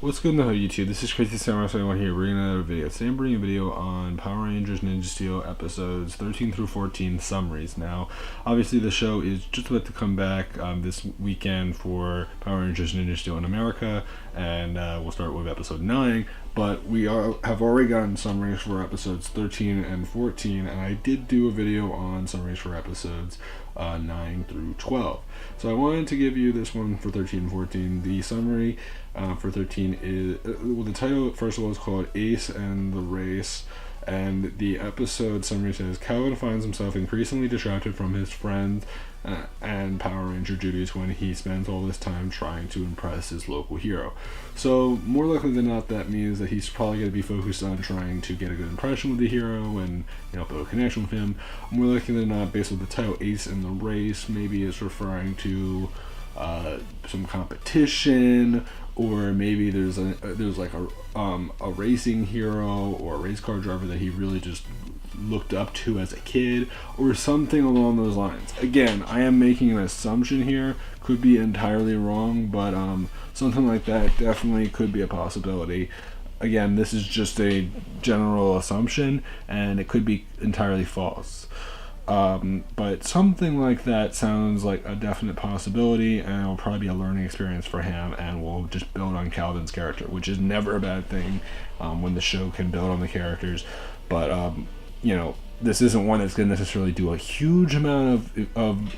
What's good in the hood, YouTube? This is Crazy Samurai 71 here, bringing another video. Today I'm bringing a video on Power Rangers Ninja Steel episodes 13 through 14 summaries. Now, obviously the show is just about to come back this weekend for Power Rangers Ninja Steel in America, and we'll start with episode 9, but we have already gotten summaries for episodes 13 and 14, and I did do a video on summaries for episodes 9 through 12. So I wanted to give you this one for 13 and 14. The summary for 13 is, the title first of all is called Ace and the Race, and the episode summary says, Calvin finds himself increasingly distracted from his friends and Power Ranger duties when he spends all this time trying to impress his local hero. So more likely than not, that means that he's probably going to be focused on trying to get a good impression with the hero and, you know, build a connection with him. More likely than not, based on the title Ace and the Race, maybe it's referring to some competition, or maybe there's like a racing hero or a race car driver that he really just looked up to as a kid, or something along those lines. Again, I am making an assumption here, could be entirely wrong, but something like that definitely could be a possibility. Again, this is just a general assumption, and it could be entirely false. But something like that sounds like a definite possibility, and it'll probably be a learning experience for him, and we'll just build on Calvin's character, which is never a bad thing when the show can build on the characters. But you know, this isn't one that's going to necessarily do a huge amount of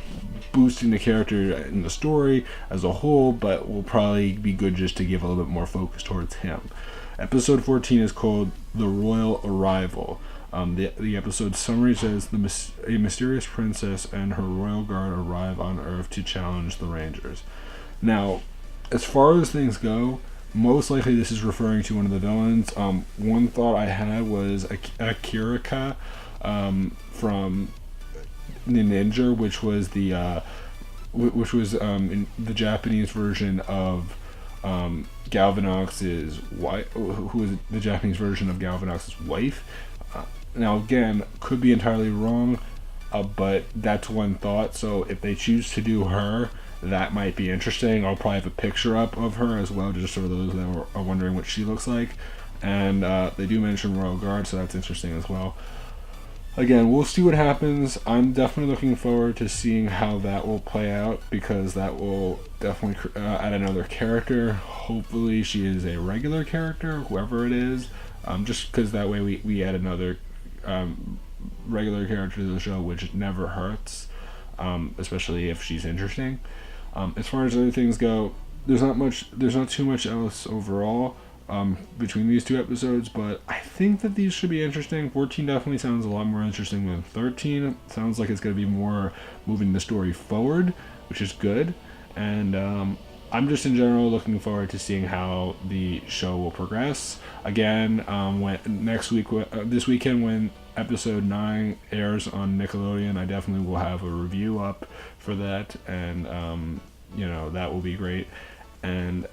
boosting the character in the story as a whole, but will probably be good just to give a little bit more focus towards him. Episode 14 is called The Royal Arrival. The episode summary says, a mysterious princess and her royal guard arrive on Earth to challenge the Rangers. Now, as far as things go, most likely this is referring to one of the villains. One thought I had was Akiraka from Ninja, which was in the Japanese version of Galvanox's wife, who was the Japanese version of Galvanox's wife. Now again, could be entirely wrong, but that's one thought. So if they choose to do her, that might be interesting. I'll probably have a picture up of her as well, just for those that are wondering what she looks like. And they do mention Royal Guard, so that's interesting as well. Again, we'll see what happens. I'm definitely looking forward to seeing how that will play out, because that will definitely add another character. Hopefully she is a regular character, whoever it is, just because that way we add another regular character to the show, which never hurts, especially if she's interesting. As far as other things go, there's not too much else overall between these two episodes, but I think that these should be interesting. 14 definitely sounds a lot more interesting than 13. It sounds like it's going to be more moving the story forward, which is good. And I'm just in general looking forward to seeing how the show will progress. Again, this weekend when episode 9 airs on Nickelodeon, I definitely will have a review up for that, and you know, that will be great. And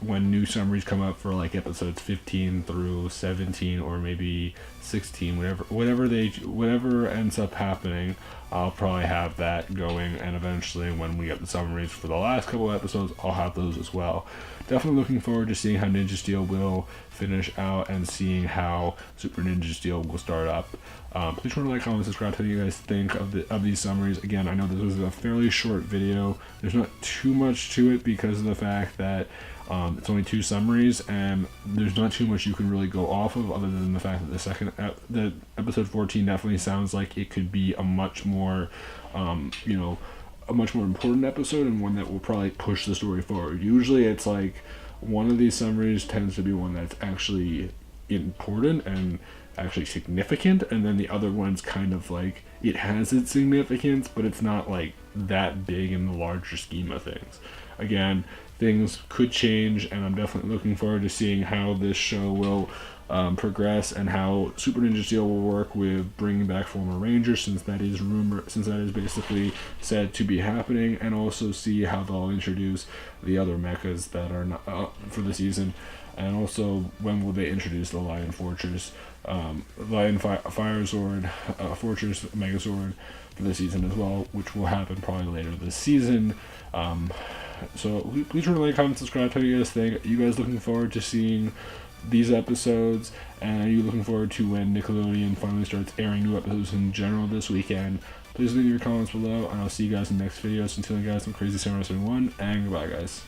when new summaries come up for like episodes 15 through 17, or maybe 16, whatever ends up happening, I'll probably have that going, and eventually when we get the summaries for the last couple of episodes, I'll have those as well. Definitely looking forward to seeing how Ninja Steel will finish out, and seeing how Super Ninja Steel will start up. Please remember to like, comment, subscribe, tell me what you guys think of these summaries. Again, I know this was a fairly short video. There's not too much to it because of the fact that it's only 2 summaries, and there's not too much you can really go off of, other than the fact that the episode 14 definitely sounds like it could be a much more, a much more important episode, and one that will probably push the story forward. Usually it's like one of these summaries tends to be one that's actually important and actually significant, and then the other one's kind of like, it has its significance, but it's not like that big in the larger scheme of things. Again, things could change, and I'm definitely looking forward to seeing how this show will progress, and how Super Ninja Steel will work with bringing back former Rangers, since that is basically said to be happening, and also see how they'll introduce the other mechas that are not for the season, and also when will they introduce the Lion Fortress, Fire Sword, Fortress Megazord for the season as well, which will happen probably later this season. So please remember to like, comment, subscribe, tell me what you guys think. Are you guys looking forward to seeing these episodes, and are you looking forward to when Nickelodeon finally starts airing new episodes in general this weekend? Please leave your comments below, and I'll see you guys in the next video. So until then, guys, I'm Crazy Samurai 71, and goodbye, guys.